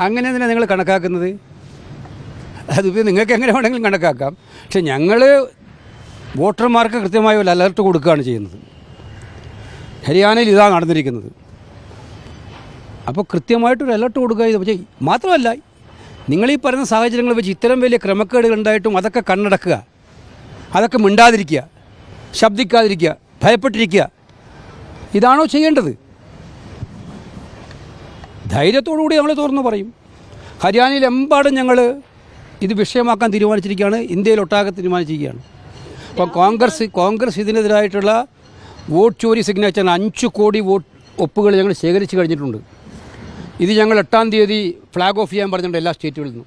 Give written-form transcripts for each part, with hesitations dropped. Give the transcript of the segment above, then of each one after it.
അങ്ങനെ തന്നെ നിങ്ങൾ കണക്കാക്കുന്നത്? അതിപ്പോൾ നിങ്ങൾക്ക് എങ്ങനെ വേണമെങ്കിലും കണക്കാക്കാം. പക്ഷെ ഞങ്ങൾ വോട്ടർമാർക്ക് കൃത്യമായ ഒരു അലർട്ട് കൊടുക്കുകയാണ് ചെയ്യുന്നത്. ഹരിയാനയിൽ ഇതാണ് നടന്നിരിക്കുന്നത്. അപ്പോൾ കൃത്യമായിട്ടൊരു അലർട്ട് കൊടുക്കുക. പക്ഷേ മാത്രമല്ല, നിങ്ങളീ പറയുന്ന സാഹചര്യങ്ങൾ വെച്ച് ഇത്തരം വലിയ ക്രമക്കേടുകൾ ഉണ്ടായിട്ടും അതൊക്കെ കണ്ണടക്കുക, അതൊക്കെ മിണ്ടാതിരിക്കുക, ശബ്ദിക്കാതിരിക്കുക, ഭയപ്പെട്ടിരിക്കുക, ഇതാണോ ചെയ്യേണ്ടത്? ധൈര്യത്തോടുകൂടി നമ്മൾ തുറന്നു പറയും. ഹരിയാനയിലെമ്പാടും ഞങ്ങൾ ഇത് വിഷയമാക്കാൻ തീരുമാനിച്ചിരിക്കുകയാണ്, ഇന്ത്യയിലൊട്ടാകെ തീരുമാനിച്ചിരിക്കുകയാണ്. അപ്പം കോൺഗ്രസ് ഇതിനെതിരായിട്ടുള്ള വോട്ട് ചോരി സിഗ്നേച്ചർ 5 കോടി ഒപ്പുകൾ ഞങ്ങൾ ശേഖരിച്ച് കഴിഞ്ഞിട്ടുണ്ട്. ഇത് ഞങ്ങൾ 8-ാം തീയതി ഫ്ലാഗ് ഓഫ് ചെയ്യാൻ പറഞ്ഞിട്ടുണ്ട് എല്ലാ സ്റ്റേറ്റുകളിൽ നിന്നും.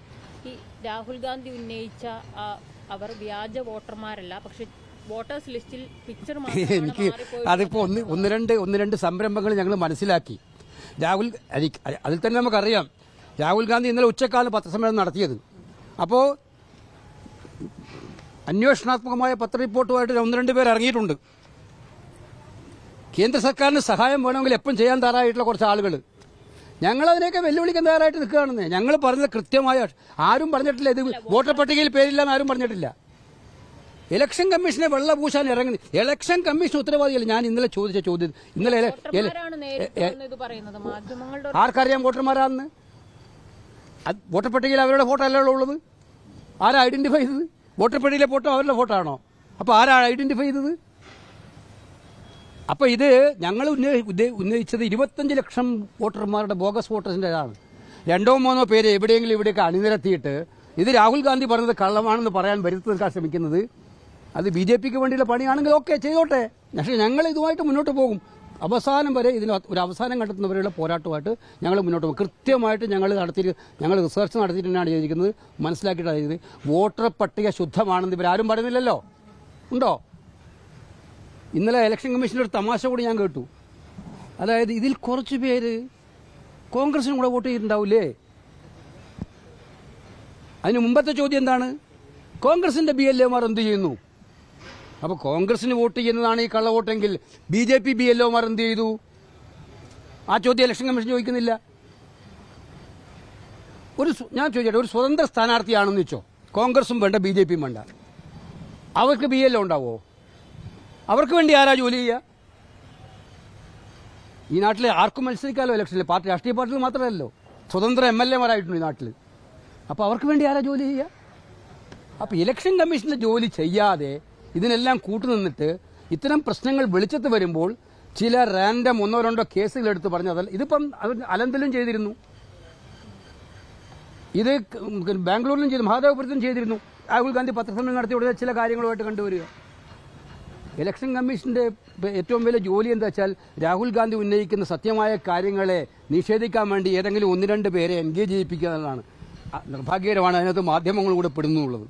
ഈ രാഹുൽ ഗാന്ധി ഉന്നയിച്ച അവർ വ്യാജ വോട്ടർമാരല്ല, പക്ഷെ വോട്ടേഴ്സ് ലിസ്റ്റിൽ പിക്ചർ എനിക്ക് അതിപ്പോൾ ഒന്ന് രണ്ട് സംരംഭങ്ങൾ ഞങ്ങൾ മനസ്സിലാക്കി. അതിൽ തന്നെ നമുക്കറിയാം, രാഹുൽ ഗാന്ധി ഇന്നലെ ഉച്ചക്കാലം പത്രസമ്മേളനം നടത്തിയത്. അപ്പോൾ അന്വേഷണാത്മകമായ പത്ര റിപ്പോർട്ടുമായിട്ട് 1-2 പേർ ഇറങ്ങിയിട്ടുണ്ട്. കേന്ദ്ര സർക്കാരിന് സഹായം വേണമെങ്കിൽ എപ്പം ചെയ്യാൻ തയ്യാറായിട്ടുള്ള കുറച്ച് ആളുകൾ. ഞങ്ങളതിനെയൊക്കെ വെല്ലുവിളിക്കാൻ തയ്യാറായിട്ട് നിൽക്കുകയാണെന്ന്. ഞങ്ങൾ പറഞ്ഞത് കൃത്യമായ, ആരും പറഞ്ഞിട്ടില്ല ഇത് വോട്ടർ പട്ടികയിൽ പേരില്ലെന്ന് ആരും പറഞ്ഞിട്ടില്ല. ഇലക്ഷൻ കമ്മീഷനെ വെള്ളപൂശാൻ ഇറങ്ങി. ഇലക്ഷൻ കമ്മീഷൻ ഉത്തരവാദിയല്ല. ഞാൻ ഇന്നലെ ചോദിച്ച ചോദ്യം, ഇന്നലെ ആർക്കറിയാം വോട്ടർമാരാണെന്ന്? വോട്ടർ പട്ടികയിൽ അവരുടെ ഫോട്ടോ അല്ലല്ലോ ഉള്ളത്. ആരാ ഐഡന്റിഫൈ ചെയ്തത്? വോട്ടർ പട്ടികയിലെ ഫോട്ടോ അവരുടെ ഫോട്ടോ ആണോ? അപ്പോൾ ആരാ ഐഡന്റിഫൈ ചെയ്തത്? അപ്പോൾ ഇത് ഞങ്ങൾ ഉന്നയിച്ചത് 25 ലക്ഷം വോട്ടർമാരുടെ ബോഗസ് വോട്ടേഴ്സിൻ്റെ ആണ്. 2-3 പേര് എവിടെയെങ്കിലും ഇവിടെയൊക്കെ അണിനിരത്തിയിട്ട് ഇത് രാഹുൽ ഗാന്ധി പറഞ്ഞത് കള്ളമാണെന്ന് പറയാൻ വരുത്തി നിൽക്കാൻ ശ്രമിക്കുന്നത്, അത് BJPക്ക് വേണ്ടിയുള്ള പണിയാണെങ്കിൽ ഓക്കെ ചെയ്തോട്ടെ. പക്ഷേ ഞങ്ങൾ ഇതുമായിട്ട് മുന്നോട്ട് പോകും. അവസാനം വരെ ഇതിന് ഒരു അവസാനം കണ്ടെത്തുന്നവരെയുള്ള പോരാട്ടമായിട്ട് ഞങ്ങൾ മുന്നോട്ട് പോകും. കൃത്യമായിട്ട് ഞങ്ങൾ റിസർച്ച് നടത്തിയിട്ടാണ് ചെയ്തിരിക്കുന്നത്, മനസ്സിലാക്കിയിട്ടാണ് ചെയ്തത്. വോട്ടർ പട്ടിക ശുദ്ധമാണെന്ന് ഇവരാരും പറയുന്നില്ലല്ലോ. ഉണ്ടോ? ഇന്നലെ ഇലക്ഷൻ കമ്മീഷൻ്റെ ഒരു തമാശ കൂടി ഞാൻ കേട്ടു. അതായത് ഇതിൽ കുറച്ച് പേര് കോൺഗ്രസിനും കൂടെ വോട്ട് ചെയ്തിട്ടുണ്ടാവില്ലേ? അതിന് മുമ്പത്തെ ചോദ്യം എന്താണ്? കോൺഗ്രസിൻ്റെ BLOമാർ എന്ത് ചെയ്യുന്നു? അപ്പോൾ കോൺഗ്രസിന് വോട്ട് ചെയ്യുന്നതാണ് ഈ കള്ളവോട്ടെങ്കിൽ BJP BLOമാർ എന്ത് ചെയ്തു? ആ ചോദ്യം ഇലക്ഷൻ കമ്മീഷൻ ചോദിക്കുന്നില്ല. ഞാൻ ചോദിച്ചോട്ടെ, ഒരു സ്വതന്ത്ര സ്ഥാനാർത്ഥിയാണെന്ന് വെച്ചോ, കോൺഗ്രസും വേണ്ട BJPയും വേണ്ട, അവർക്ക് BLO ഉണ്ടാവോ? അവർക്ക് വേണ്ടി ആരാ ജോലി ചെയ്യുക? ഈ നാട്ടിൽ ആർക്കും മത്സരിക്കാമല്ലോ ഇലക്ഷനിൽ. രാഷ്ട്രീയ പാർട്ടികൾ മാത്രമല്ലല്ലോ, സ്വതന്ത്ര MLAമാരായിട്ടുണ്ട് ഈ നാട്ടിൽ. അപ്പോൾ അവർക്ക് വേണ്ടി ആരാ ജോലി ചെയ്യുക? അപ്പോൾ ഇലക്ഷൻ കമ്മീഷൻ്റെ ജോലി ചെയ്യാതെ ഇതിനെല്ലാം കൂട്ടുനിന്നിട്ട് ഇത്തരം പ്രശ്നങ്ങൾ വെളിച്ചത്ത് വരുമ്പോൾ ചില റാൻഡം 1-2 കേസുകൾ എടുത്ത് പറഞ്ഞതല്ല. ഇതിപ്പം അലന്തലും ചെയ്തിരുന്നു, ഇത് ബാംഗ്ലൂരിലും ചെയ്തു, മഹാദേവപുരത്തും ചെയ്തിരുന്നു. രാഹുൽ ഗാന്ധി പത്രസമ്മേളനം നടത്തിയ ഉടനെ ചില കാര്യങ്ങളുമായിട്ട് കണ്ടുവരിക. ഇലക്ഷൻ കമ്മീഷന്റെ ഏറ്റവും വലിയ ജോലി എന്താ വെച്ചാൽ രാഹുൽ ഗാന്ധി ഉന്നയിക്കുന്ന സത്യമായ കാര്യങ്ങളെ നിഷേധിക്കാൻ വേണ്ടി ഏതെങ്കിലും 1-2 പേരെ എൻഗേജ് ചെയ്യിപ്പിക്കുക എന്നതാണ്. നിർഭാഗ്യകരമാണ് അതിനകത്ത് മാധ്യമങ്ങൾ കൂടെ പെടുന്നുള്ളത്.